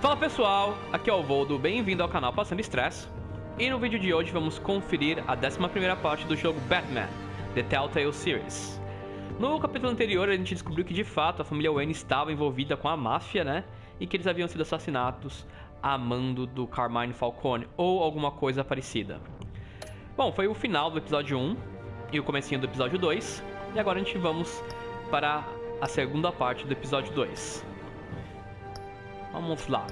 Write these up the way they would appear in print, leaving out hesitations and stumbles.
Fala pessoal, aqui é o Voldo, bem-vindo ao canal Passando Estresse. E no vídeo de hoje vamos conferir a 11ª parte do jogo Batman, The Telltale Series. No capítulo anterior a gente descobriu que de fato a família Wayne estava envolvida com a máfia, né? E que eles haviam sido assassinados a mando do Carmine Falcone, ou alguma coisa parecida. Bom, foi o final do episódio 1 e o comecinho do episódio 2. E agora a gente vamos para a segunda parte do episódio 2. Vamos lá.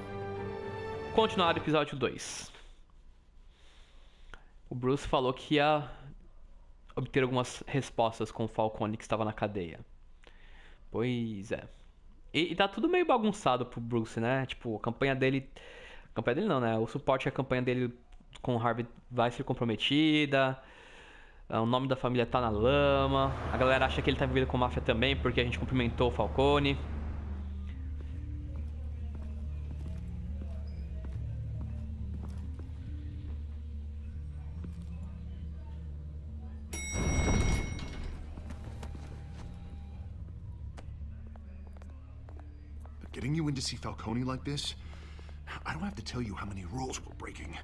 Continuar o episódio 2. O Bruce falou que ia obter algumas respostas com o Falcone que estava na cadeia. Pois é. E tá tudo meio bagunçado pro Bruce, né? Tipo, a campanha dele... A campanha dele não, né? O suporte à campanha dele com o Harvey vai ser comprometida. O nome da família tá na lama. A galera acha que ele tá envolvido com máfia também porque a gente cumprimentou o Falcone. Getting you in to see Falcone like this? I don't have to tell you how many rules we're breaking.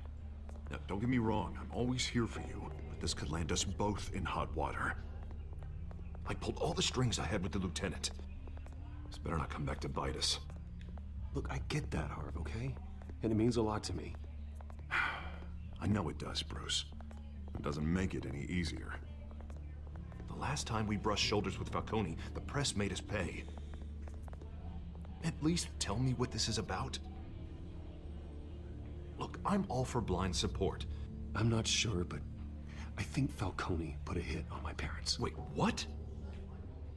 Now, don't get me wrong, I'm always here for you, but this could land us both in hot water. I pulled all the strings I had with the lieutenant. This better not come back to bite us. Look, I get that, Harv, okay? And it means a lot to me. I know it does, Bruce. It doesn't make it any easier. The last time we brushed shoulders with Falcone, the press made us pay. At least tell me what this is about. Look, I'm all for blind support. I'm not sure, but I think Falcone put a hit on my parents. Wait, what?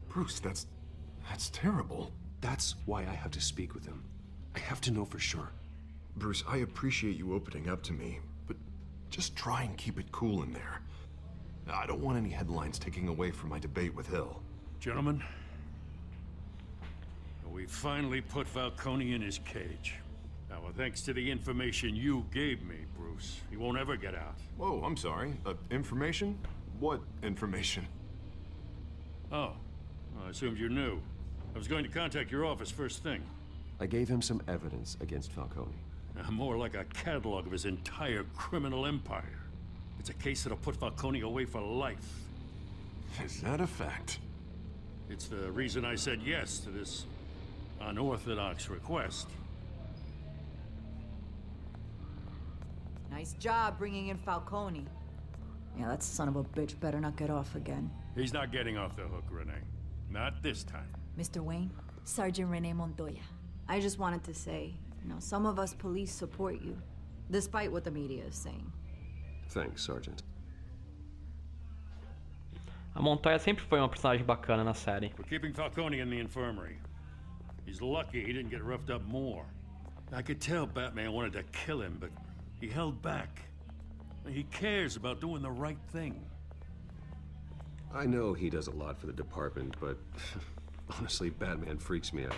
Bruce, that's terrible. That's why I have to speak with him. I have to know for sure. Bruce, I appreciate you opening up to me, but just try and keep it cool in there. I don't want any headlines taking away from my debate with Hill. Gentlemen, we finally put Falcone in his cage. Now, thanks to the information you gave me, Bruce, he won't ever get out. Whoa, I'm sorry. Information? What information? Oh, well, I assumed you knew. I was going to contact your office first thing. I gave him some evidence against Falcone. More like a catalog of his entire criminal empire. It's a case that'll put Falcone away for life. Is that a fact? It's the reason I said yes to this unorthodox request. Nice job bringing in Falcone. Yeah, that son of a bitch better not get off again. He's not getting off the hook, Renee. Not this time. Mr. Wayne, Sergeant Renee Montoya. I just wanted to say, some of us police support you, despite what the media is saying. Thanks, Sergeant. A Montoya sempre foi uma personagem bacana na série. We're keeping Falcone in the infirmary. He's lucky he didn't get roughed up more. I could tell Batman wanted to kill him, but he held back. He cares about doing the right thing. I know he does a lot for the department, but honestly, Batman freaks me out.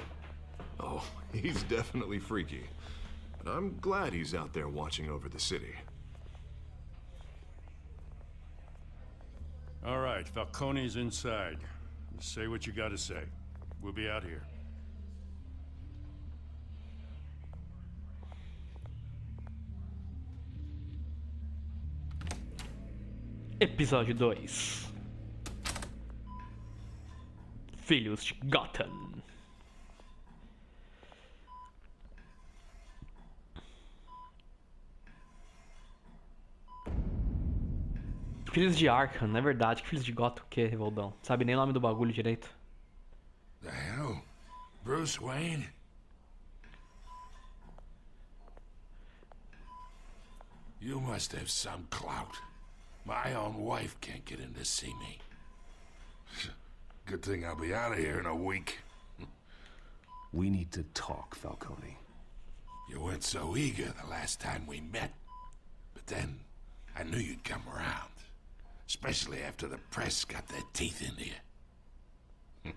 Oh, he's definitely freaky. But I'm glad he's out there watching over the city. All right, Falcone's inside. Just say what you gotta say. We'll be out here. Episódio 2. Filhos de Gotham. Filhos de Arkham, não é verdade? Que filhos de Gotham o que, Revoldão? Sabe nem o nome do bagulho direito. The hell? Bruce Wayne? You must have some clout. My own wife can't get in to see me. Good thing I'll be out of here in a week. We need to talk, Falcone. You weren't so eager the last time we met. But then, I knew you'd come around. Especially after the press got their teeth into you.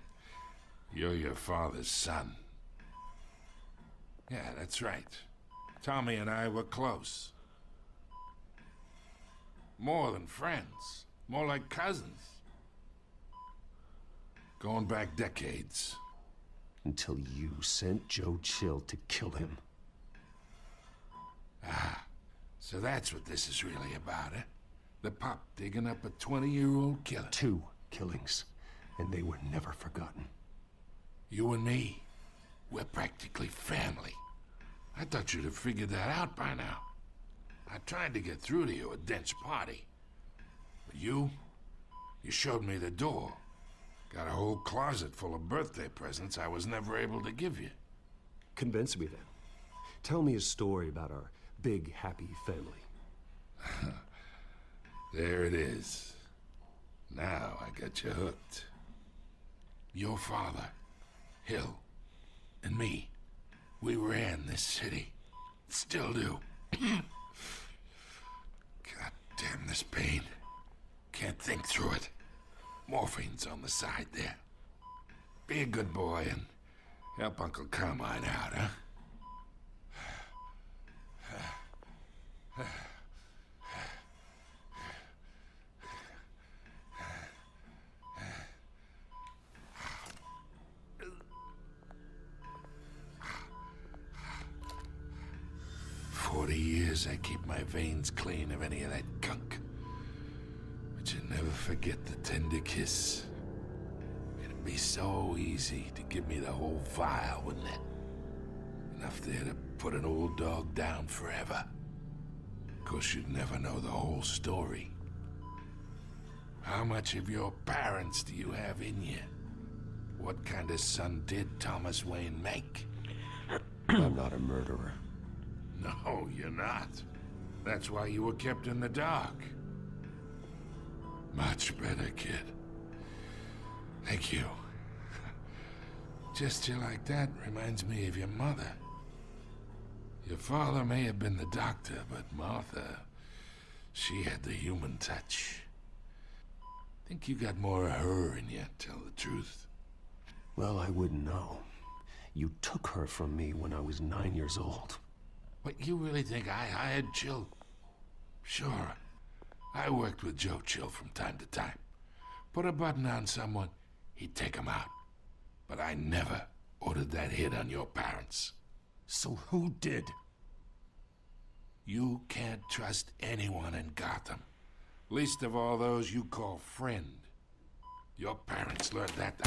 You're your father's son. Yeah, that's right. Tommy and I were close. More than friends. More like cousins. Going back decades. Until you sent Joe Chill to kill him. So that's what this is really about, eh? The pup digging up a 20-year-old killer. 2 killings, and they were never forgotten. You and me, we're practically family. I thought you'd have figured that out by now. I tried to get through to you at Dent's party. But you showed me the door. Got a whole closet full of birthday presents I was never able to give you. Convince me then. Tell me a story about our big, happy family. There it is. Now I got you hooked. Your father, Hill, and me, we ran this city. Still do. God damn this pain. Can't think through it. Morphine's on the side there. Be a good boy and help Uncle Carmine out, huh? 40 years I keep my veins clean of any of that gunk. But you never forget the tender kiss. It'd be so easy to give me the whole vial, wouldn't it? Enough there to put an old dog down forever. Of course, you'd never know the whole story. How much of your parents do you have in you? What kind of son did Thomas Wayne make? I'm not a murderer. No, you're not. That's why you were kept in the dark. Much better, kid. Thank you. Gesture like that reminds me of your mother. Your father may have been the doctor, but Martha, she had the human touch. Think you got more of her in you, tell the truth. Well, I wouldn't know. You took her from me when I was 9 years old. What, you really think I hired Chill? Sure. I worked with Joe Chill from time to time. Put a button on someone, he'd take him out. But I never ordered that hit on your parents. So who did? You can't trust anyone in Gotham. Least of all those you call friend. Your parents learned that.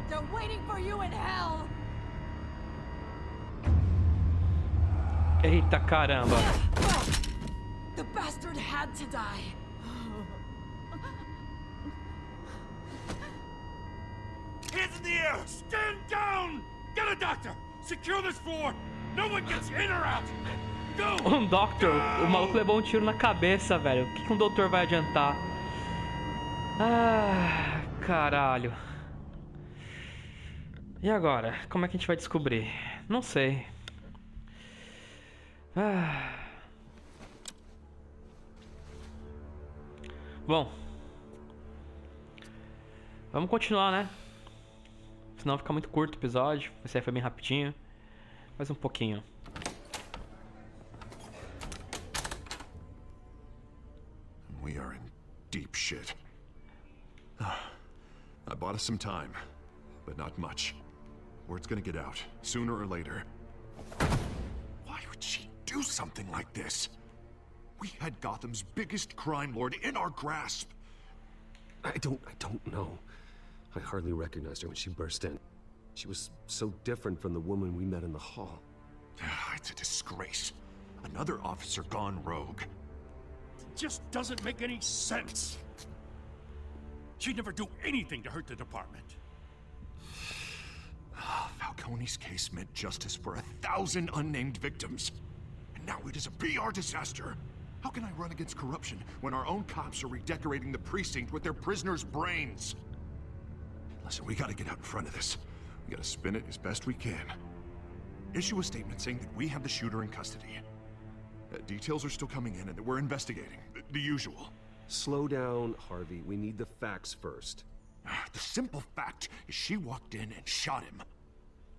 They're waiting for you in hell! Eita caramba. The bastard had to die. Hands in the air! Stand down! Get a doctor! Secure this floor! No one gets in or out! Go! Doctor, o maluco levou um tiro na cabeça, velho. O que um doutor vai adiantar? Ah, caralho. E agora? Como é que a gente vai descobrir? Não sei. Ah. Bom. Vamos continuar, né? Senão fica muito curto o episódio. Esse aí foi bem rapidinho. Mais um pouquinho. We are in deep shit. I bought us some time, but not much. Word's gonna get out, sooner or later. Why would she do something like this? We had Gotham's biggest crime lord in our grasp. I don't know. I hardly recognized her when she burst in. She was so different from the woman we met in the hall. It's a disgrace. Another officer gone rogue. Just doesn't make any sense. She'd never do anything to hurt the department. Falcone's case meant justice for 1,000 unnamed victims. And now it is a PR disaster. How can I run against corruption when our own cops are redecorating the precinct with their prisoners' brains? Listen, we gotta get out in front of this. We gotta spin it as best we can. Issue a statement saying that we have the shooter in custody. Details are still coming in and that we're investigating. The usual. Slow down, Harvey. We need the facts first. The simple fact is she walked in and shot him.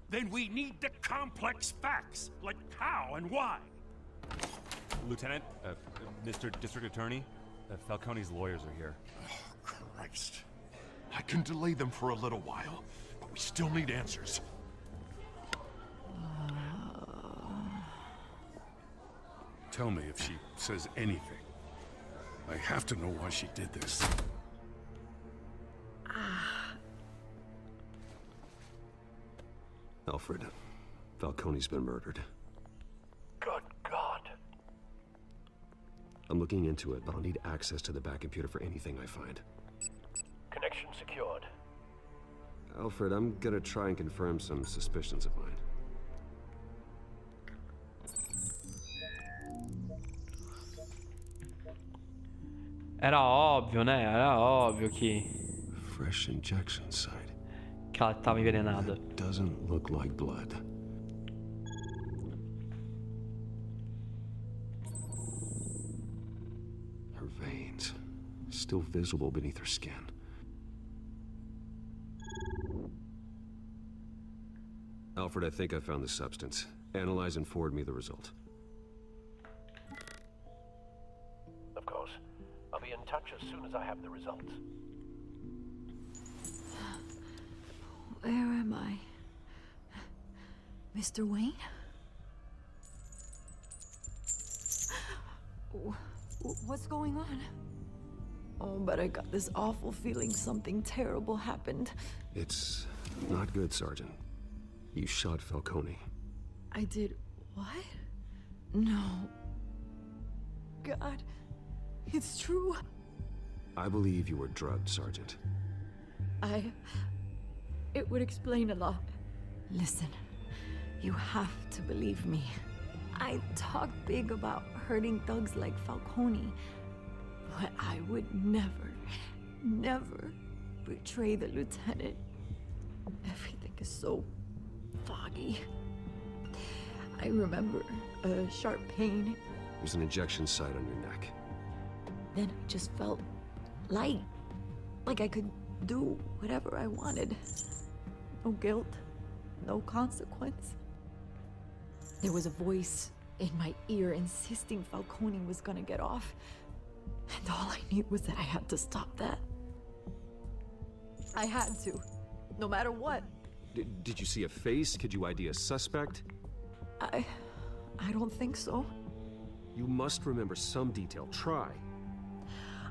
Then we need the complex facts, like how and why. Lieutenant, Mr. District Attorney, Falcone's lawyers are here. Oh, Christ. I can delay them for a little while, but we still need answers. tell me if she says anything. I have to know why she did this. Alfred, Falcone's been murdered. Good God. I'm looking into it, but I'll need access to the back computer for anything I find. Connection secured. Alfred, I'm gonna try and confirm some suspicions of mine. Era óbvio, né? Era óbvio Fresh injection site. que ela tava envenenada. Doesn't look like blood. Her veins, still visible beneath her skin. Alfred, I think I found the substance. Analyze and forward me the result. Of course. I'll be in touch as soon as I have the results. Where am I? Mr. Wayne? What's going on? Oh, but I got this awful feeling something terrible happened. It's not good, Sergeant. You shot Falcone. I did what? No. God, it's true. I believe you were drugged, Sergeant. It would explain a lot. Listen, you have to believe me. I talk big about hurting thugs like Falcone, but I would never, never betray the lieutenant. Everything is so foggy. I remember a sharp pain. There's an injection site on your neck. Then I just felt light, like I could do whatever I wanted. No guilt, no consequence. There was a voice in my ear insisting Falcone was gonna get off. And all I knew was that I had to stop that. I had to, no matter what. Did you see a face? Could you ID a suspect? I don't think so. You must remember some detail. Try.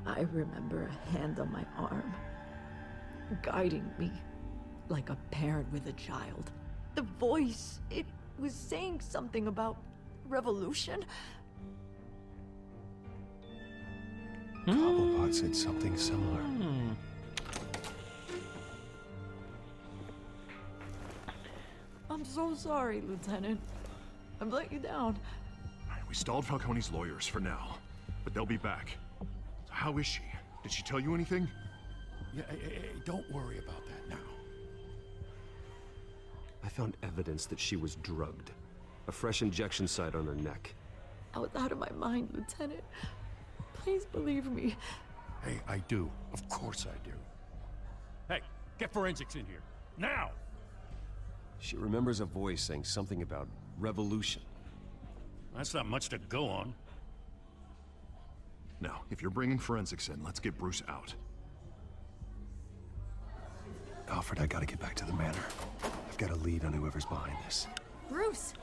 I remember a hand on my arm, guiding me like a parent with a child. The voice, it was saying something about revolution. Cobblepot said something similar. I'm so sorry, Lieutenant. I've let you down. We stalled Falcone's lawyers for now, but they'll be back. So how is she? Did she tell you anything? Yeah, hey, don't worry about that now. I found evidence that she was drugged. A fresh injection site on her neck. I was out of my mind, Lieutenant. Please believe me. Hey, I do. Of course I do. Hey, get forensics in here. Now! She remembers a voice saying something about revolution. That's not much to go on. Now, if you're bringing forensics in, let's get Bruce out. Alfred, I gotta get back to the manor. I've got a lead on whoever's behind this. Bruce!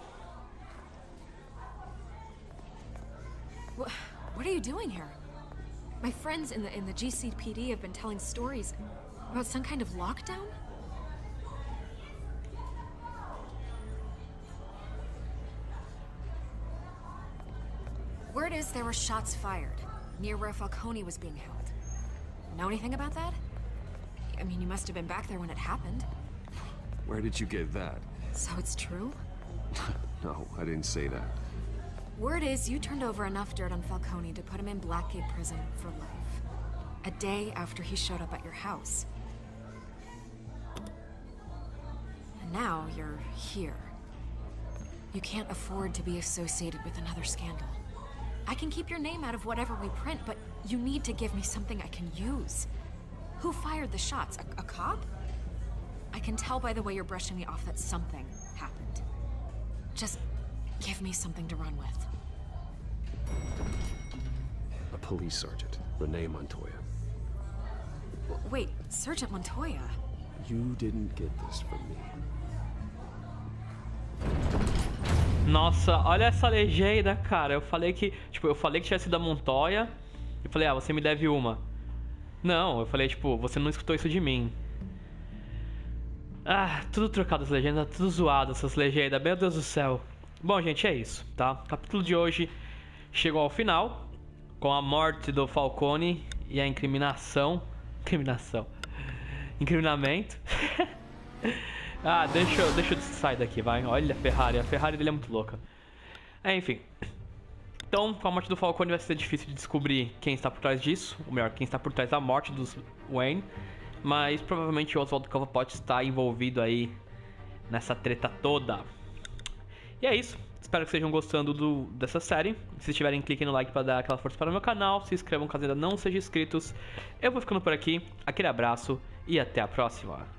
What are you doing here? My friends in the GCPD have been telling stories about some kind of lockdown? Word is there were shots fired near where Falcone was being held. Know anything about that? I mean, you must have been back there when it happened. Where did you get that? So it's true? No, I didn't say that. Word is you turned over enough dirt on Falcone to put him in Blackgate Prison for life. A day after he showed up at your house. And now you're here. You can't afford to be associated with another scandal. I can keep your name out of whatever we print, but you need to give me something I can use. Who fired the shots? A cop? I can tell by the way you're brushing me off that something happened. Just give me something to run with. A police sergeant, Renee Montoya. Wait, Sergeant Montoya? You didn't get this from me. Nossa, olha essa legenda, cara. Eu falei que tinha sido a Montoya. Eu falei, você me deve uma. Não, eu falei, você não escutou isso de mim. Tudo trocado as legendas, tudo zoado essas legendas, meu Deus do céu. Bom, gente, é isso, tá? O capítulo de hoje chegou ao final, com a morte do Falcone e a incriminação. Incriminamento. Deixa eu sair daqui, vai. Olha a Ferrari dele é muito louca. Enfim. Então, com a morte do Falcone vai ser difícil de descobrir quem está por trás disso. Ou melhor, quem está por trás da morte dos Wayne. Mas provavelmente o Oswald Cobb pode estar envolvido aí nessa treta toda. E é isso. Espero que estejam gostando dessa série. Se estiverem, cliquem no like para dar aquela força para o meu canal. Se inscrevam caso ainda não sejam inscritos. Eu vou ficando por aqui. Aquele abraço e até a próxima.